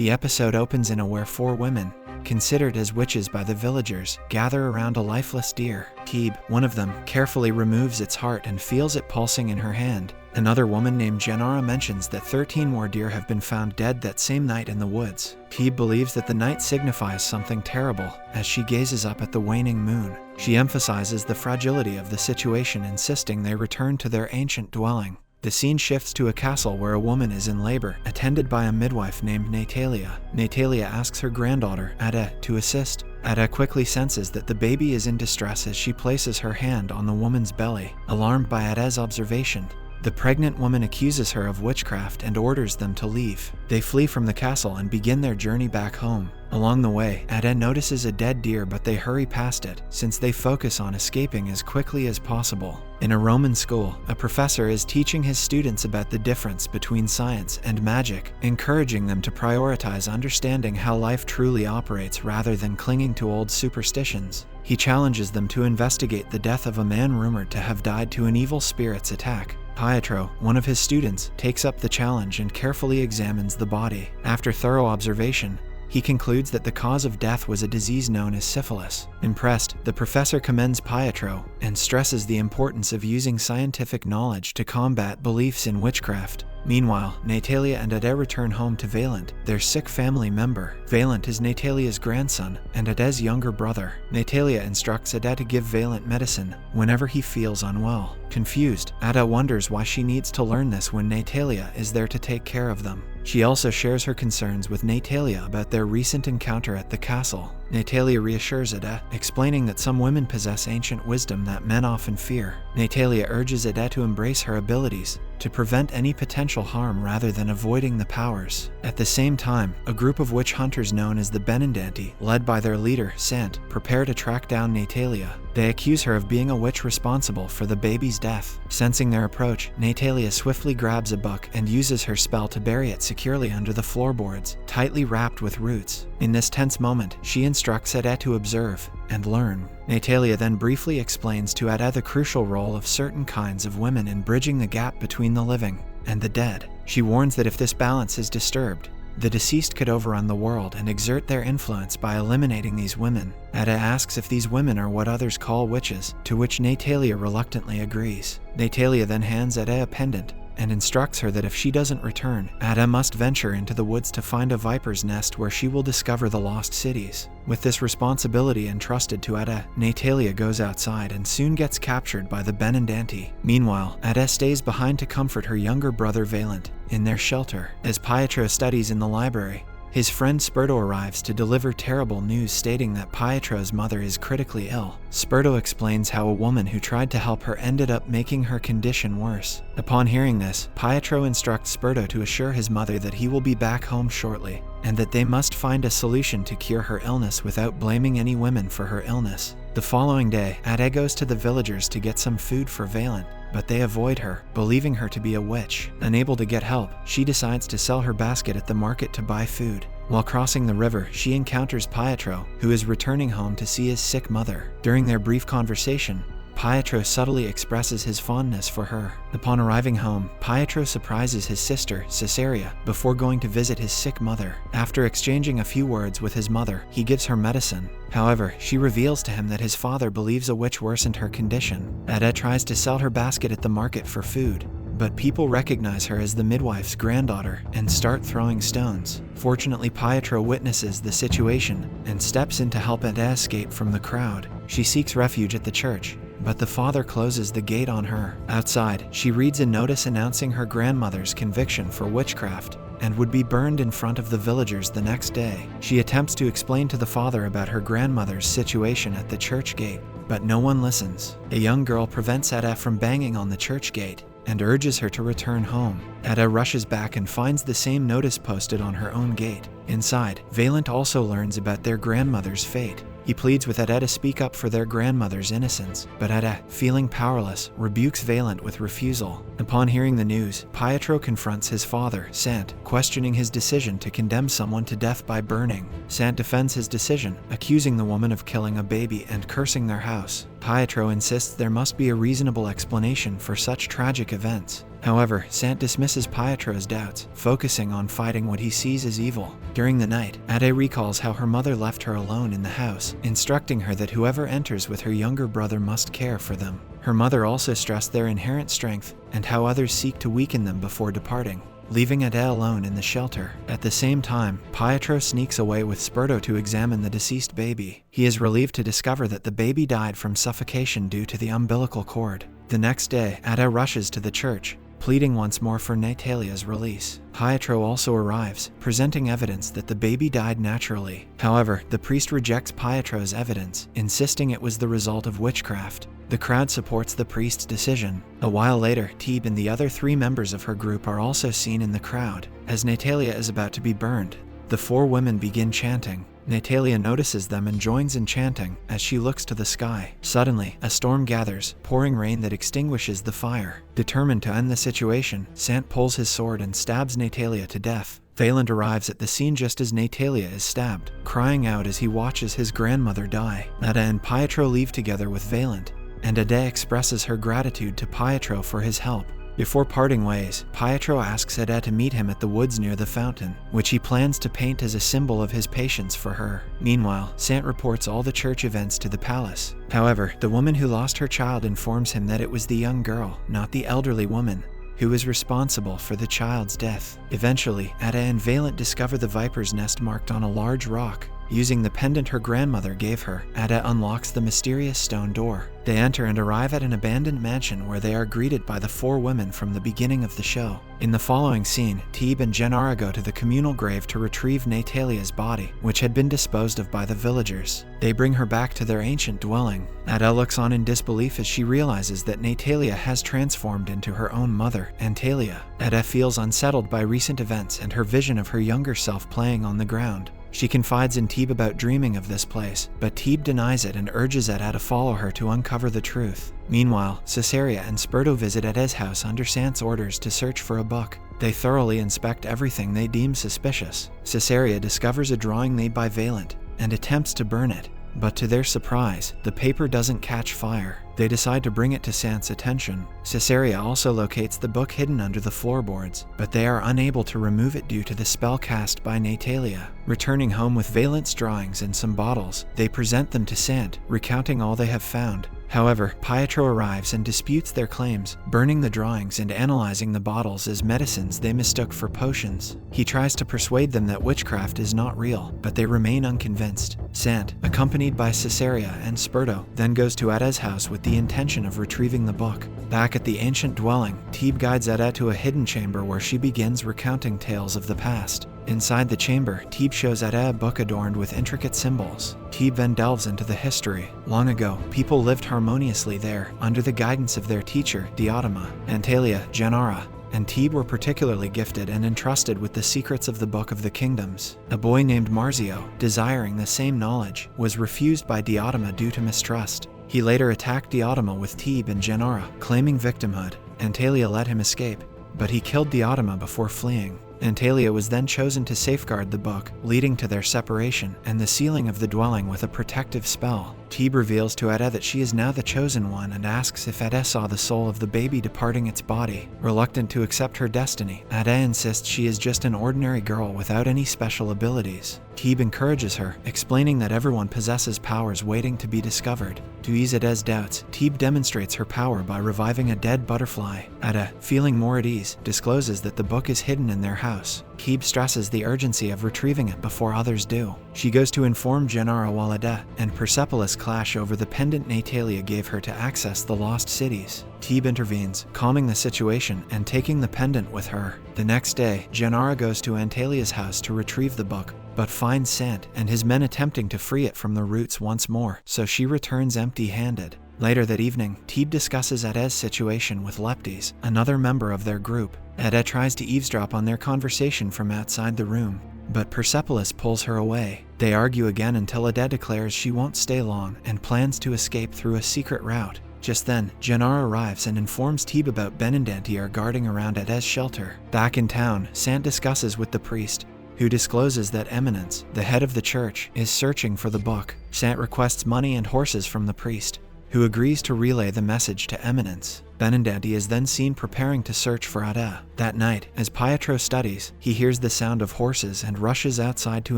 The episode opens in a where 4 women, considered as witches by the villagers, gather around a lifeless deer. Phoebe, one of them, carefully removes its heart and feels it pulsing in her hand. Another woman named Gennara mentions that 13 more deer have been found dead that same night in the woods. Phoebe believes that the night signifies something terrible as she gazes up at the waning moon. She emphasizes the fragility of the situation, insisting they return to their ancient dwelling. The scene shifts to a castle where a woman is in labor, attended by a midwife named Natalia. Natalia asks her granddaughter, Ada, to assist. Ada quickly senses that the baby is in distress as she places her hand on the woman's belly. Alarmed by Ada's observation, the pregnant woman accuses her of witchcraft and orders them to leave. They flee from the castle and begin their journey back home. Along the way, Ada notices a dead deer, but they hurry past it, since they focus on escaping as quickly as possible. In a Roman school, a professor is teaching his students about the difference between science and magic, encouraging them to prioritize understanding how life truly operates rather than clinging to old superstitions. He challenges them to investigate the death of a man rumored to have died to an evil spirit's attack. Pietro, one of his students, takes up the challenge and carefully examines the body. After thorough observation, he concludes that the cause of death was a disease known as syphilis. Impressed, the professor commends Pietro and stresses the importance of using scientific knowledge to combat beliefs in witchcraft. Meanwhile, Natalia and Ada return home to Valent, their sick family member. Valent is Natalia's grandson and Ada's younger brother. Natalia instructs Ada to give Valent medicine whenever he feels unwell. Confused, Ada wonders why she needs to learn this when Natalia is there to take care of them. She also shares her concerns with Natalia about their recent encounter at the castle. Natalia reassures Ada, explaining that some women possess ancient wisdom that men often fear. Natalia urges Ada to embrace her abilities, to prevent any potential harm rather than avoiding the powers. At the same time, a group of witch hunters known as the Benandanti, led by their leader, Sante, prepare to track down Natalia. They accuse her of being a witch responsible for the baby's death. Sensing their approach, Natalia swiftly grabs a book and uses her spell to bury it securely under the floorboards, tightly wrapped with roots. In this tense moment, she instructs Ada to observe and learn. Natalia then briefly explains to Ada the crucial role of certain kinds of women in bridging the gap between the living and the dead. She warns that if this balance is disturbed, the deceased could overrun the world and exert their influence by eliminating these women. Ada asks if these women are what others call witches, to which Natalia reluctantly agrees. Natalia then hands Ada a pendant and instructs her that if she doesn't return, Ada must venture into the woods to find a viper's nest where she will discover the lost cities. With this responsibility entrusted to Ada, Natalia goes outside and soon gets captured by the Benandanti. Meanwhile, Ada stays behind to comfort her younger brother Valent in their shelter. As Pietro studies in the library, his friend Sperto arrives to deliver terrible news, stating that Pietro's mother is critically ill. Sperto explains how a woman who tried to help her ended up making her condition worse. Upon hearing this, Pietro instructs Sperto to assure his mother that he will be back home shortly, and that they must find a solution to cure her illness without blaming any women for her illness. The following day, Ada goes to the villagers to get some food for Valent, but they avoid her, believing her to be a witch. Unable to get help, she decides to sell her basket at the market to buy food. While crossing the river, she encounters Pietro, who is returning home to see his sick mother. During their brief conversation, Pietro subtly expresses his fondness for her. Upon arriving home, Pietro surprises his sister, Caesarea, before going to visit his sick mother. After exchanging a few words with his mother, he gives her medicine. However, she reveals to him that his father believes a witch worsened her condition. Ada tries to sell her basket at the market for food, but people recognize her as the midwife's granddaughter and start throwing stones. Fortunately, Pietro witnesses the situation and steps in to help Ada escape from the crowd. She seeks refuge at the church, but the father closes the gate on her. Outside, she reads a notice announcing her grandmother's conviction for witchcraft and would be burned in front of the villagers the next day. She attempts to explain to the father about her grandmother's situation at the church gate, but no one listens. A young girl prevents Ada from banging on the church gate and urges her to return home. Ada rushes back and finds the same notice posted on her own gate. Inside, Valent also learns about their grandmother's fate. He pleads with Ada to speak up for their grandmother's innocence, but Ada, feeling powerless, rebukes Valent with refusal. Upon hearing the news, Pietro confronts his father, Sante, questioning his decision to condemn someone to death by burning. Sante defends his decision, accusing the woman of killing a baby and cursing their house. Pietro insists there must be a reasonable explanation for such tragic events. However, Sante dismisses Pietro's doubts, focusing on fighting what he sees as evil. During the night, Ade recalls how her mother left her alone in the house, instructing her that whoever enters with her younger brother must care for them. Her mother also stressed their inherent strength and how others seek to weaken them before departing, leaving Ade alone in the shelter. At the same time, Pietro sneaks away with Sperto to examine the deceased baby. He is relieved to discover that the baby died from suffocation due to the umbilical cord. The next day, Ade rushes to the church, pleading once more for Natalia's release. Pietro also arrives, presenting evidence that the baby died naturally. However, the priest rejects Pietro's evidence, insisting it was the result of witchcraft. The crowd supports the priest's decision. A while later, Thebe and the other 3 members of her group are also seen in the crowd. As Natalia is about to be burned, the 4 women begin chanting. Natalia notices them and joins in chanting as she looks to the sky. Suddenly, a storm gathers, pouring rain that extinguishes the fire. Determined to end the situation, Sante pulls his sword and stabs Natalia to death. Vaillant arrives at the scene just as Natalia is stabbed, crying out as he watches his grandmother die. Ade and Pietro leave together with Vaillant, and Ade expresses her gratitude to Pietro for his help. Before parting ways, Pietro asks Ade to meet him at the woods near the fountain, which he plans to paint as a symbol of his patience for her. Meanwhile, Sante reports all the church events to the palace. However, the woman who lost her child informs him that it was the young girl, not the elderly woman, who is responsible for the child's death. Eventually, Ade and Vaillant discover the viper's nest marked on a large rock. Using the pendant her grandmother gave her, Ade unlocks the mysterious stone door. They enter and arrive at an abandoned mansion where they are greeted by the 4 women from the beginning of the show. In the following scene, Thebe and Gennaro go to the communal grave to retrieve Natalia's body, which had been disposed of by the villagers. They bring her back to their ancient dwelling. Ade looks on in disbelief as she realizes that Natalia has transformed into her own mother, Antalya. Ade feels unsettled by recent events and her vision of her younger self playing on the ground. She confides in Thebe about dreaming of this place, but Thebe denies it and urges Ade to follow her to uncover the truth. Meanwhile, Caesarea and Sperto visit Ade's house under Sante's orders to search for a book. They thoroughly inspect everything they deem suspicious. Caesarea discovers a drawing made by Vaillant and attempts to burn it, but to their surprise, the paper doesn't catch fire. They decide to bring it to Sante's attention. Caesarea also locates the book hidden under the floorboards, but they are unable to remove it due to the spell cast by Natalia. Returning home with Vaillant's drawings and some bottles, they present them to Sante, recounting all they have found. However, Pietro arrives and disputes their claims, burning the drawings and analyzing the bottles as medicines they mistook for potions. He tries to persuade them that witchcraft is not real, but they remain unconvinced. Sante, accompanied by Caesarea and Sperto, then goes to Ade's house with the intention of retrieving the book. Back at the ancient dwelling, Thebe guides Ade to a hidden chamber where she begins recounting tales of the past. Inside the chamber, Thebe shows Ade a book adorned with intricate symbols. Thebe then delves into the history. Long ago, people lived harmoniously there, under the guidance of their teacher, Diotima. Antalya, Gennaro, and Thebe were particularly gifted and entrusted with the secrets of the Book of the Kingdoms. A boy named Marzio, desiring the same knowledge, was refused by Diotima due to mistrust. He later attacked Diotima with Thebe and Gennaro, claiming victimhood. Antalya let him escape, but he killed Diotima before fleeing. Antalya was then chosen to safeguard the book, leading to their separation and the sealing of the dwelling with a protective spell. Thebe reveals to Ade that she is now the chosen one and asks if Ade saw the soul of the baby departing its body. Reluctant to accept her destiny, Ade insists she is just an ordinary girl without any special abilities. Thebe encourages her, explaining that everyone possesses powers waiting to be discovered. To ease Ade's doubts, Thebe demonstrates her power by reviving a dead butterfly. Ade, feeling more at ease, discloses that the book is hidden in their house. Thebe stresses the urgency of retrieving it before others do. She goes to inform Gennaro while Ade and Persepolis clash over the pendant Natalia gave her to access the lost cities. Thebe intervenes, calming the situation and taking the pendant with her. The next day, Gennaro goes to Antalya's house to retrieve the book, but finds Sante and his men attempting to free it from the roots once more, so she returns empty-handed. Later that evening, Thebe discusses Ade's situation with Leptes, another member of their group. Ade tries to eavesdrop on their conversation from outside the room, but Persepolis pulls her away. They argue again until Ade declares she won't stay long and plans to escape through a secret route. Just then, Gennaro arrives and informs Thebe about Benandanti are guarding around Ade's shelter. Back in town, Sante discusses with the priest, who discloses that Eminence, the head of the church, is searching for the book. Sante requests money and horses from the priest, who agrees to relay the message to Eminence. Benandanti is then seen preparing to search for Ada. That night, as Pietro studies, he hears the sound of horses and rushes outside to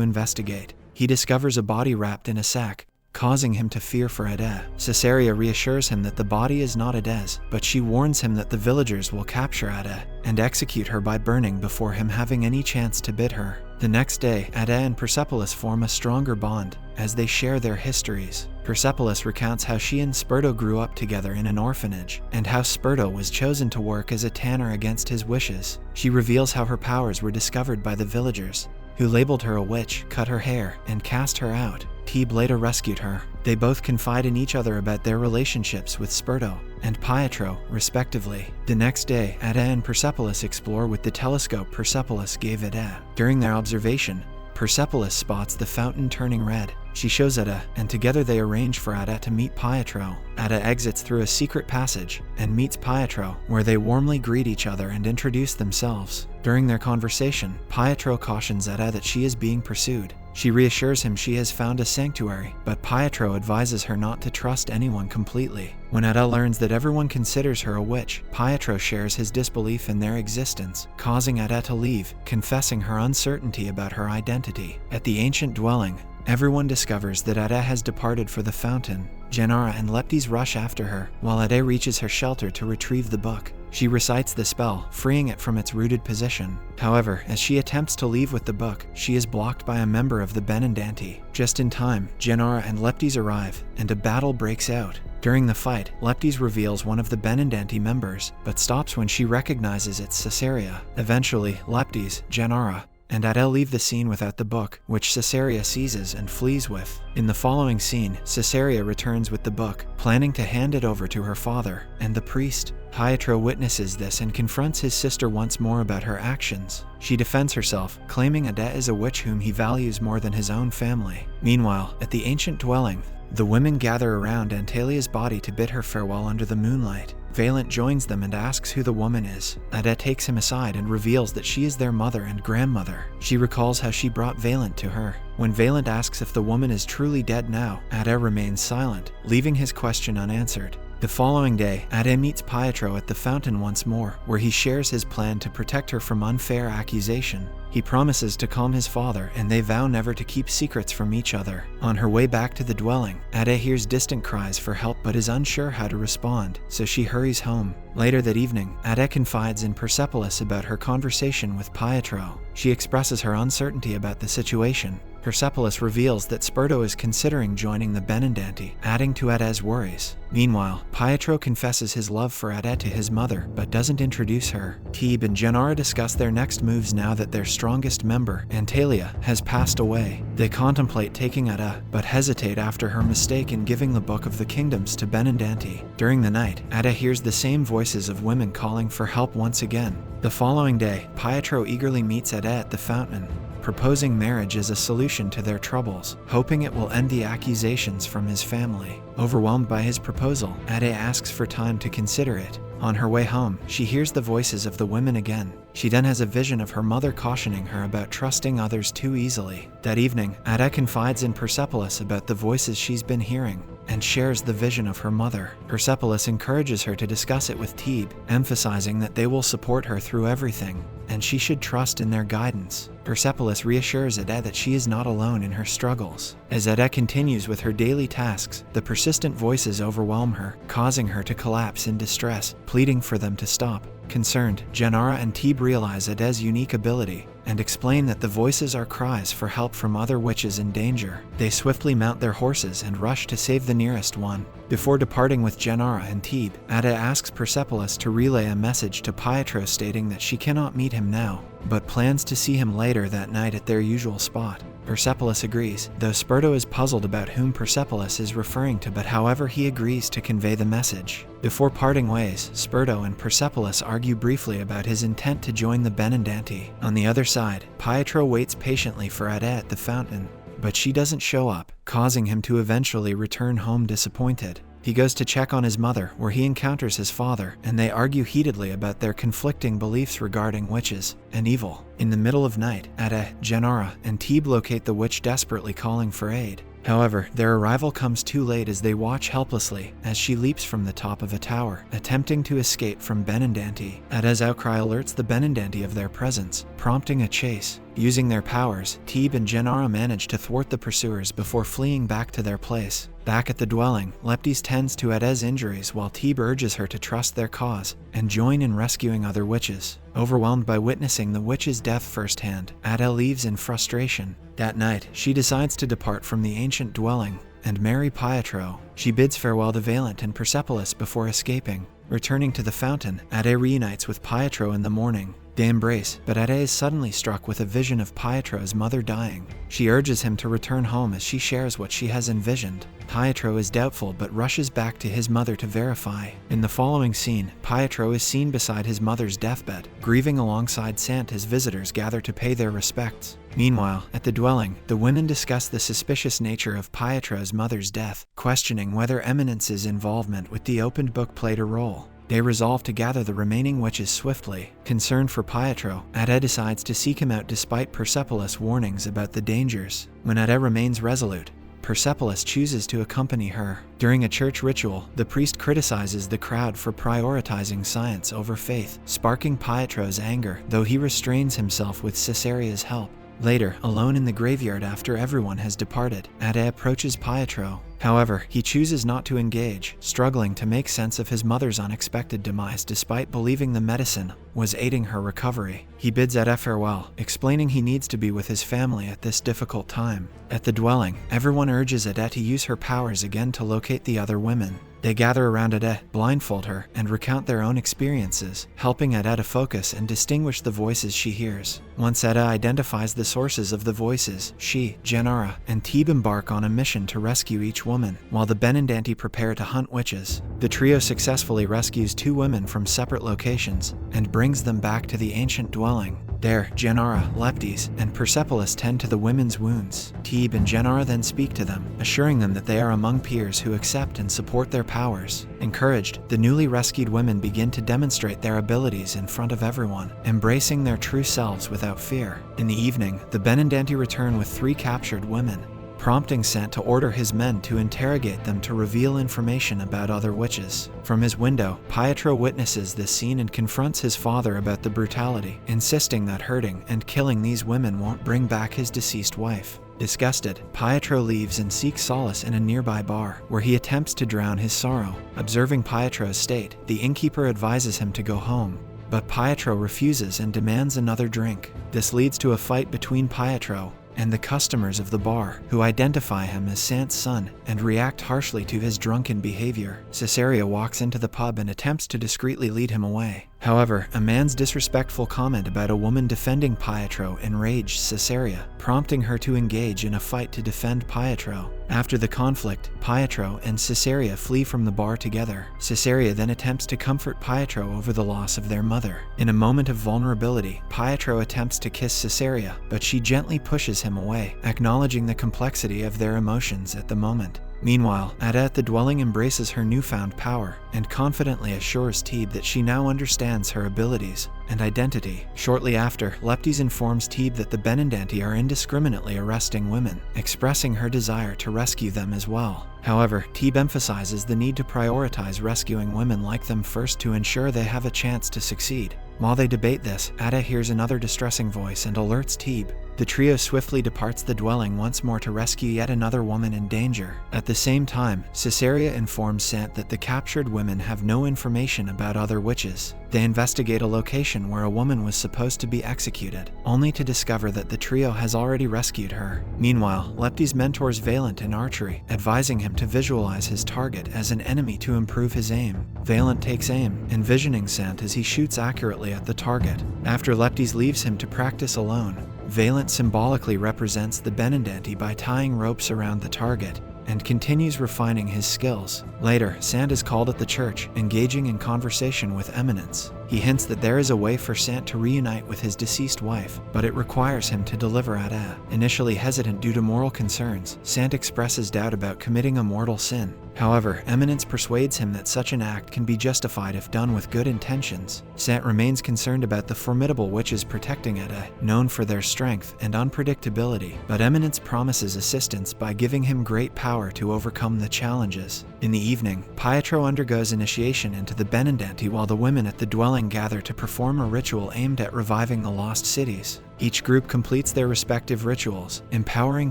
investigate. He discovers a body wrapped in a sack, causing him to fear for Ada. Caesarea reassures him that the body is not Ada's, but she warns him that the villagers will capture Ada and execute her by burning before him having any chance to bid her. The next day, Ada and Persepolis form a stronger bond as they share their histories. Persepolis recounts how she and Sperto grew up together in an orphanage, and how Sperto was chosen to work as a tanner against his wishes. She reveals how her powers were discovered by the villagers, who labeled her a witch, cut her hair, and cast her out. Tebe later rescued her. They both confide in each other about their relationships with Sperto and Pietro, respectively. The next day, Ada and Persepolis explore with the telescope Persepolis gave Ada. During their observation, Persepolis spots the fountain turning red. She shows Ada, and together they arrange for Ada to meet Pietro. Ada exits through a secret passage and meets Pietro, where they warmly greet each other and introduce themselves. During their conversation, Pietro cautions Ada that she is being pursued. She reassures him she has found a sanctuary, but Pietro advises her not to trust anyone completely. When Ada learns that everyone considers her a witch, Pietro shares his disbelief in their existence, causing Ada to leave, confessing her uncertainty about her identity. At the ancient dwelling, everyone discovers that Ada has departed for the fountain. Gennaro and Leptes rush after her, while Ada reaches her shelter to retrieve the book. She recites the spell, freeing it from its rooted position. However, as she attempts to leave with the book, she is blocked by a member of the Benandanti. Just in time, Gennaro and Leptes arrive, and a battle breaks out. During the fight, Leptes reveals one of the Benandanti members, but stops when she recognizes it's Caesarea. Eventually, Leptes, Gennaro, and Ada leave the scene without the book, which Caesarea seizes and flees with. In the following scene, Caesarea returns with the book, planning to hand it over to her father and the priest. Pietro witnesses this and confronts his sister once more about her actions. She defends herself, claiming Ada is a witch whom he values more than his own family. Meanwhile, at the ancient dwelling, the women gather around Natalia's body to bid her farewell under the moonlight. Valent joins them and asks who the woman is. Ada takes him aside and reveals that she is their mother and grandmother. She recalls how she brought Valent to her. When Valent asks if the woman is truly dead now, Ada remains silent, leaving his question unanswered. The following day, Ada meets Pietro at the fountain once more, where he shares his plan to protect her from unfair accusation. He promises to calm his father, and they vow never to keep secrets from each other. On her way back to the dwelling, Ada hears distant cries for help but is unsure how to respond, so she hurries home. Later that evening, Ada confides in Persepolis about her conversation with Pietro. She expresses her uncertainty about the situation. Persepolis reveals that Sperto is considering joining the Benandanti, adding to Ada's worries. Meanwhile, Pietro confesses his love for Ada to his mother, but doesn't introduce her. Tebe and Gennaro discuss their next moves now that their strongest member, Natalia, has passed away. They contemplate taking Ada, but hesitate after her mistake in giving the Book of the Kingdoms to Benandanti. During the night, Ada hears the same voices of women calling for help once again. The following day, Pietro eagerly meets Ada at the fountain, proposing marriage as a solution to their troubles, hoping it will end the accusations from his family. Overwhelmed by his proposal, Ada asks for time to consider it. On her way home, she hears the voices of the women again. She then has a vision of her mother cautioning her about trusting others too easily. That evening, Ada confides in Persepolis about the voices she's been hearing, and shares the vision of her mother. Persepolis encourages her to discuss it with Tebe, emphasizing that they will support her through everything, and she should trust in their guidance. Persepolis reassures Ada that she is not alone in her struggles. As Ada continues with her daily tasks, the persistent voices overwhelm her, causing her to collapse in distress, pleading for them to stop. Concerned, Gennaro and Tebe realize Ada's unique ability and explain that the voices are cries for help from other witches in danger. They swiftly mount their horses and rush to save the nearest one. Before departing with Gennaro and Tebe, Ada asks Persepolis to relay a message to Pietro stating that she cannot meet him now, but plans to see him later that night at their usual spot. Persepolis agrees, though Sperto is puzzled about whom Persepolis is referring to, but however he agrees to convey the message. Before parting ways, Sperto and Persepolis argue briefly about his intent to join the Benandanti. On the other side, Pietro waits patiently for Ada at the fountain, but she doesn't show up, causing him to eventually return home disappointed. He goes to check on his mother, where he encounters his father, and they argue heatedly about their conflicting beliefs regarding witches and evil. In the middle of night, Ada, Gennaro, and Tebe locate the witch desperately calling for aid. However, their arrival comes too late as they watch helplessly as she leaps from the top of a tower, attempting to escape from Benandanti. Ada's outcry alerts the Benandanti of their presence, prompting a chase. Using their powers, Tebe and Gennaro manage to thwart the pursuers before fleeing back to their place. Back at the dwelling, Leptis tends to Ada's injuries while Tebe urges her to trust their cause and join in rescuing other witches. Overwhelmed by witnessing the witch's death firsthand, Ada leaves in frustration. That night, she decides to depart from the ancient dwelling and marry Pietro. She bids farewell to Valent and Persepolis before escaping. Returning to the fountain, Ada reunites with Pietro in the morning. They embrace, but Ada is suddenly struck with a vision of Pietro's mother dying. She urges him to return home as she shares what she has envisioned. Pietro is doubtful but rushes back to his mother to verify. In the following scene, Pietro is seen beside his mother's deathbed, grieving alongside Sante as visitors gather to pay their respects. Meanwhile, at the dwelling, the women discuss the suspicious nature of Pietro's mother's death, questioning whether Eminence's involvement with the opened book played a role. They resolve to gather the remaining witches swiftly. Concerned for Pietro, Ada decides to seek him out despite Persepolis' warnings about the dangers. When Ada remains resolute, Persepolis chooses to accompany her. During a church ritual, the priest criticizes the crowd for prioritizing science over faith, sparking Pietro's anger, though he restrains himself with Caesaria's help. Later, alone in the graveyard after everyone has departed, Ada approaches Pietro. However, he chooses not to engage, struggling to make sense of his mother's unexpected demise despite believing the medicine was aiding her recovery. He bids Ada farewell, explaining he needs to be with his family at this difficult time. At the dwelling, everyone urges Ada to use her powers again to locate the other women. They gather around Ada, blindfold her, and recount their own experiences, helping Ada to focus and distinguish the voices she hears. Once Ada identifies the sources of the voices, she, Gennaro, and Tebe embark on a mission to rescue each woman, while the Benandanti prepare to hunt witches. The trio successfully rescues 2 women from separate locations and brings them back to the ancient dwelling. There, Gennaro, Leptis, and Persepolis tend to the women's wounds. Tebe and Gennaro then speak to them, assuring them that they are among peers who accept and support their powers. Encouraged, the newly rescued women begin to demonstrate their abilities in front of everyone, embracing their true selves without fear. In the evening, the Benandanti return with 3 captured women, prompting Sante to order his men to interrogate them to reveal information about other witches. From his window, Pietro witnesses this scene and confronts his father about the brutality, insisting that hurting and killing these women won't bring back his deceased wife. Disgusted, Pietro leaves and seeks solace in a nearby bar, where he attempts to drown his sorrow. Observing Pietro's state, the innkeeper advises him to go home, but Pietro refuses and demands another drink. This leads to a fight between Pietro and the customers of the bar, who identify him as Sante's son and react harshly to his drunken behavior. Caesaria walks into the pub and attempts to discreetly lead him away. However, a man's disrespectful comment about a woman defending Pietro enraged Caesaria, prompting her to engage in a fight to defend Pietro. After the conflict, Pietro and Caesaria flee from the bar together. Caesaria then attempts to comfort Pietro over the loss of their mother. In a moment of vulnerability, Pietro attempts to kiss Caesaria, but she gently pushes him away, acknowledging the complexity of their emotions at the moment. Meanwhile, Ada at the dwelling embraces her newfound power and confidently assures Tebe that she now understands her abilities and identity. Shortly after, Leptis informs Tebe that the Benandanti are indiscriminately arresting women, expressing her desire to rescue them as well. However, Tebe emphasizes the need to prioritize rescuing women like them first to ensure they have a chance to succeed. While they debate this, Ada hears another distressing voice and alerts Tebe. The trio swiftly departs the dwelling once more to rescue yet another woman in danger. At the same time, Caesaria informs Sante that the captured women have no information about other witches. They investigate a location where a woman was supposed to be executed, only to discover that the trio has already rescued her. Meanwhile, Leptis mentors Valent in archery, advising him to visualize his target as an enemy to improve his aim. Valent takes aim, envisioning Sante as he shoots accurately at the target. After Leptis leaves him to practice alone, Valent symbolically represents the Benandanti by tying ropes around the target and continues refining his skills. Later, Sante is called at the church, engaging in conversation with Eminence. He He hints that there is a way for Sante to reunite with his deceased wife, but it requires him to deliver Ada. Initially hesitant due to moral concerns, Sante expresses doubt about committing a mortal sin. However, Eminence persuades him that such an act can be justified if done with good intentions. Sante remains concerned about the formidable witches protecting Ada, known for their strength and unpredictability, but Eminence promises assistance by giving him great power to overcome the challenges. In the evening, Pietro undergoes initiation into the Benandanti while the women at the dwelling gather to perform a ritual aimed at reviving the lost cities. Each group completes their respective rituals, empowering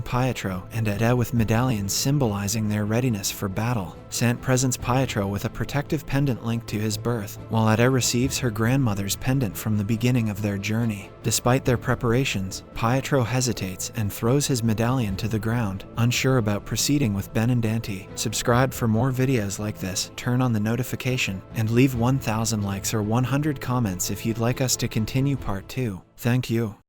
Pietro and Ada with medallions symbolizing their readiness for battle. Sante presents Pietro with a protective pendant linked to his birth, while Ada receives her grandmother's pendant from the beginning of their journey. Despite their preparations, Pietro hesitates and throws his medallion to the ground, unsure about proceeding with Benandanti. Subscribe for more videos like this, turn on the notification, and leave 1,000 likes or 100 comments if you'd like us to continue part 2. Thank you.